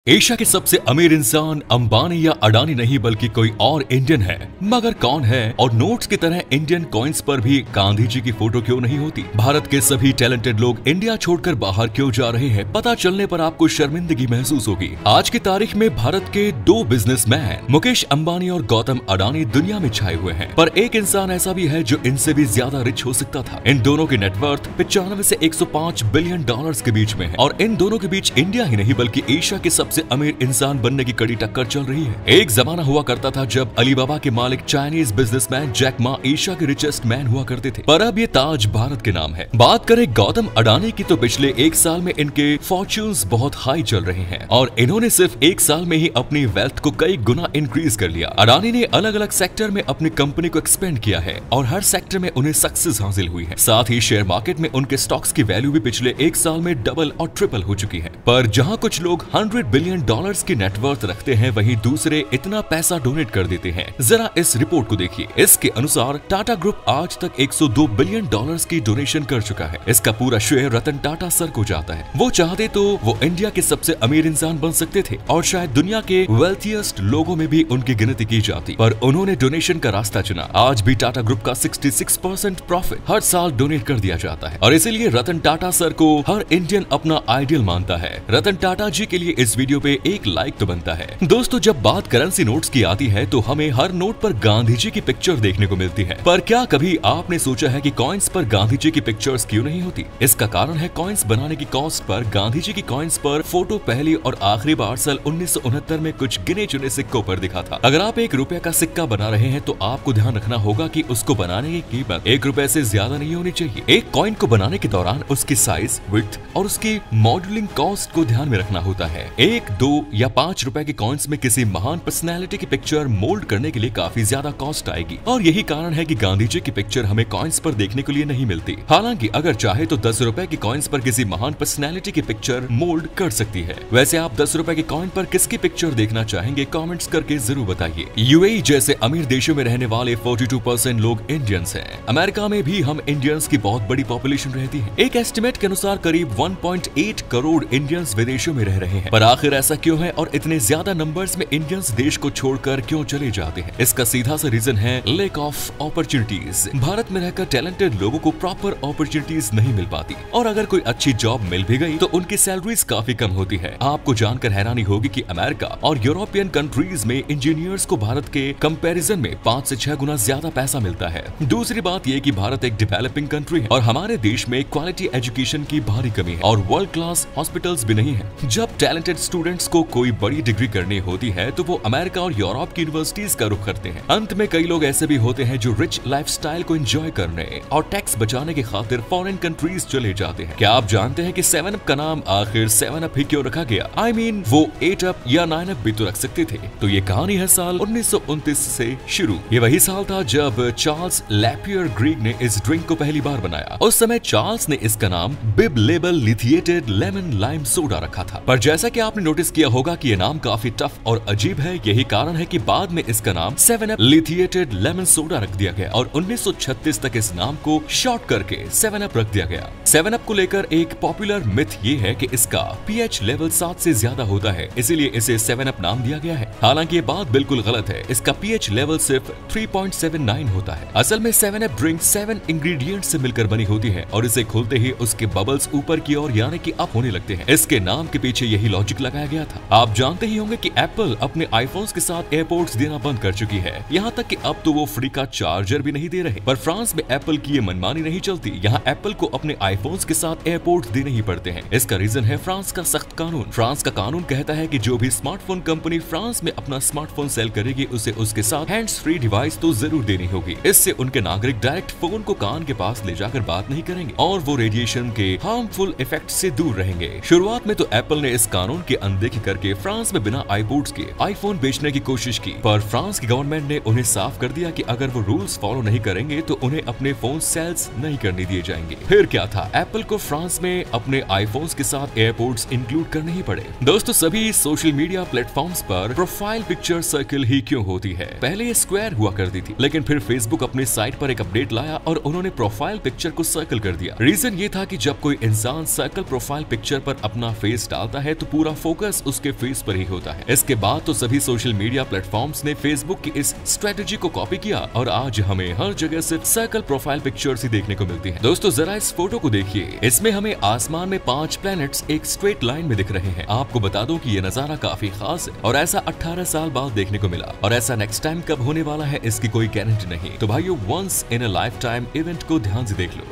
Asia के सबसे अमीर इंसान अंबानी या अडानी नहीं बल्कि कोई और इंडियन है। मगर कौन है और नोट्स की तरह इंडियन कॉइन्स पर भी गांधी जी की फोटो क्यों नहीं होती? भारत के सभी टैलेंटेड लोग इंडिया छोड़कर बाहर क्यों जा रहे हैं? पता चलने पर आपको शर्मिंदगी महसूस होगी। आज की तारीख में भारत के दो बिजनेसमैन मुकेश अंबानी और गौतम अडानी दुनिया में छाए हुए हैं, पर एक इंसान ऐसा भी है जो इनसे भी ज्यादा रिच हो सकता था। इन दोनों की नेटवर्थ 95 से 105 बिलियन डॉलर्स के बीच में है और इन दोनों के बीच इंडिया ही नहीं बल्कि एशिया के सबसे अमीर इंसान बनने की कड़ी टक्कर चल रही है। एक जमाना हुआ करता था जब अलीबाबा के मालिक Chinese businessman Jack Ma Asia के रिचेस्ट मैन हुआ करते थे, पर अब ये ताज भारत के नाम है। बात करें गौतम अडानी की तो पिछले एक साल में इनके फॉर्च्यून्स बहुत हाई चल रहे हैं और इन्होंने सिर्फ एक साल में ही अपनी वेल्थ को कई गुना इंक्रीज कर लिया। अडानी ने अलग अलग सेक्टर में अपनी कंपनी को एक्सपेंड किया है और हर सेक्टर में उन्हें सक्सेस हासिल हुई है। साथ ही शेयर मार्केट में उनके स्टॉक्स की वैल्यू भी पिछले एक साल में डबल और ट्रिपल हो चुकी है। पर जहां कुछ लोग 100 बिलियन डॉलर्स की नेटवर्थ रखते हैं, वहीं दूसरे इतना पैसा डोनेट कर देते हैं। जरा इस रिपोर्ट को देखिए। इसके अनुसार टाटा ग्रुप आज तक 102 बिलियन डॉलर्स की डोनेशन कर चुका है। इसका पूरा श्रेय रतन टाटा सर को जाता है। वो चाहते तो वो इंडिया के सबसे अमीर इंसान बन सकते थे और शायद दुनिया के वेल्थिएस्ट लोगों में भी उनकी गिनती की जाती, पर उन्होंने डोनेशन का रास्ता चुना। आज भी टाटा ग्रुप का 66% प्रॉफिट हर साल डोनेट कर दिया जाता है और इसीलिए रतन टाटा सर को हर इंडियन अपना आइडियल मानता है। रतन टाटा जी के लिए इस वीडियो पे एक लाइक तो बनता है। दोस्तों, जब बात करेंसी नोट्स की आती है तो हमें हर नोट पर गांधी जी की पिक्चर देखने को मिलती है, पर क्या कभी आपने सोचा है कि कॉइन्स पर गांधी जी की पिक्चर्स क्यों नहीं होती? इसका कारण है कॉइन्स बनाने की कॉस्ट पर गांधी जी की कॉइन्स पर फोटो पहली और आखिरी बार साल 1969 में कुछ गिने चुने सिक्कों पर दिखा था। अगर आप ₹1 का सिक्का बना रहे हैं तो आपको ध्यान रखना होगा कि उसको बनाने की कीमत ₹1 से ज्यादा नहीं होनी चाहिए। एक कॉइन को बनाने के दौरान उसकी साइज, विड्थ और उसकी मॉडलिंग कॉस्ट को ध्यान में रखना होता है। 1, 2 या ₹5 के कॉइन्स में किसी महान पर्सनैलिटी की पिक्चर मोल्ड करने के लिए काफी ज्यादा कॉस्ट आएगी और यही कारण है कि गांधी जी की पिक्चर हमें कॉइन्स पर देखने के लिए नहीं मिलती। हालांकि अगर चाहे तो ₹10 के कॉइन्स पर किसी महान पर्सनैलिटी की पिक्चर मोल्ड कर सकती है। वैसे आप ₹10 के कॉइन पर किसकी पिक्चर देखना चाहेंगे? कमेंट्स करके जरूर बताइए। यूएई जैसे अमीर देशों में रहने वाले 42% लोग इंडियंस हैं। अमेरिका में भी हम इंडियंस की बहुत बड़ी पॉपुलेशन रहती है। एक एस्टिमेट के अनुसार करीब 1.8 करोड़ इंडियंस विदेशों में रह रहे हैं। पर आखिर ऐसा क्यों है और इतने ज्यादा नंबर्स में इंडियंस देश को छोड़कर क्यों चले जाते हैं? इसका सीधा सा रीजन है लैक ऑफ अपॉर्चुनिटीज। भारत में रहकर टैलेंटेड लोगों को प्रॉपर अपॉर्चुनिटीज नहीं मिल पाती और अगर कोई अच्छी जॉब मिल भी गई तो उनकी सैलरीज काफी कम होती है। आपको जानकर हैरानी होगी कि अमेरिका और यूरोपियन कंट्रीज में इंजीनियर्स को भारत के कंपैरिजन में 5 से 6 गुना ज्यादा पैसा मिलता है। दूसरी बात यह कि भारत एक डेवलपिंग कंट्री है और हमारे देश में क्वालिटी एजुकेशन की भारी कमी है और वर्ल्ड क्लास हॉस्पिटल्स भी नहीं है। जब टैलेंटेड स्टूडेंट्स को कोई बड़ी डिग्री करनी होती है तो वो अमेरिका और यूरोप की यूनिवर्सिटीज का रुख करते हैं। अंत में कई लोग ऐसे भी होते हैं जो रिच लाइफस्टाइल को एंजॉय करने और टैक्स बचाने की खातिर फॉरेन कंट्रीज चले जाते हैं। क्या आप जानते हैं कि 7 अप का नाम आखिर 7 अप ही क्यों रखा गया? I mean, वो 8 अप या 9 अप भी तो रख सकते थे। तो ये कहानी है साल 1929 से शुरू। ये वही साल था जब चार्ल्स लैपियर ग्रीग ने इस ड्रिंक को पहली बार बनाया। उस समय चार्ल्स ने इसका नाम बिब लेबल लिथिएटेड लेमन लाइम सोडा रखा था, पर जैसा कि आपने नोटिस किया होगा कि ये नाम काफी टफ और अजीब है। यही कारण है कि बाद में इसका नाम 7 अप लिथिएटेड लेमन सोडा रख दिया गया और 1936 तक इस नाम को शॉर्ट करके 7 अप रख दिया गया। 7 अप को लेकर एक पॉपुलर मिथ ये है कि इसका पीएच लेवल 7 से ज्यादा होता है, इसीलिए इसे 7 अप नाम दिया गया है। हालांकि ये बात बिल्कुल गलत है। इसका पीएच लेवल सिर्फ 3.79 होता है। असल में 7 अप ड्रिंक 7 इंग्रेडिएंट्स से मिलकर बनी होती है और इसे खोलते ही उसके बबल्स ऊपर की ओर यानी कि अप होने लगते हैं। इसके नाम के पीछे यही लॉजिक लगाया गया था। आप जानते ही होंगे कि एप्पल अपने आईफोन्स के साथ एयरपोर्ट्स देना बंद कर चुकी है। यहाँ तक कि अब तो वो फ्री का चार्जर भी नहीं दे रहे। पर फ्रांस में एप्पल की ये मनमानी नहीं चलती। यहाँ एप्पल को अपने आईफोन्स के साथ एयरपोर्ट्स देने ही पड़ते हैं। इसका रीजन है फ्रांस का सख्त कानून। फ्रांस का कानून कहता है कि जो भी स्मार्टफोन कंपनी फ्रांस में अपना स्मार्टफोन सेल करेगी उसे उसके साथ हैंड्स फ्री डिवाइस तो जरूर देनी होगी। इससे उनके नागरिक डायरेक्ट फोन को कान के पास ले जाकर बात नहीं करेंगे और वो रेडिएशन के हार्मफुल इफेक्ट से दूर रहेंगे। शुरुआत में तो एप्पल ने इस कानून की अनदेखी करके फ्रांस में बिना आईपोर्ट्स के आईफोन बेचने की कोशिश की, पर फ्रांस की गवर्नमेंट ने उन्हें साफ कर दिया कि अगर वो रूल्स फॉलो नहीं करेंगे तो उन्हें अपने फोन सेल्स नहीं करने दिए जाएंगे। फिर क्या था, एप्पल को फ्रांस में अपने आईफोन्स के साथ एयरपोर्ट्स इंक्लूड करने ही पड़े। दोस्तों, सभी सोशल मीडिया प्लेटफॉर्म्स पर प्रोफाइल पिक्चर सर्किल ही क्यों होती है? पहले ये स्क्वायर हुआ करती थी, लेकिन फिर फेसबुक अपने साइट पर एक अपडेट लाया और उन्होंने प्रोफाइल पिक्चर को सर्कल कर दिया। रीजन ये था कि जब कोई इंसान सर्कल प्रोफाइल पिक्चर पर अपना फेस डालता है तो पूरा फोकस फोकस उसके फेस पर ही होता है। इसके बाद तो सभी सोशल मीडिया प्लेटफॉर्म्स ने फेसबुक की इस स्ट्रेटेजी को कॉपी किया और आज हमें हर जगह सिर्फ सर्कल प्रोफाइल पिक्चर्स ही देखने को मिलती है। दोस्तों जरा इस फोटो को देखिए, इसमें हमें आसमान में 5 प्लैनेट्स एक स्ट्रेट लाइन में दिख रहे हैं। आपको बता दूं कि ये नजारा काफी खास है और ऐसा 18 साल बाद देखने को मिला और ऐसा नेक्स्ट टाइम कब होने वाला है इसकी कोई गारंटी नहीं। तो भाइयों, once in a lifetime event को ध्यान से देख लो।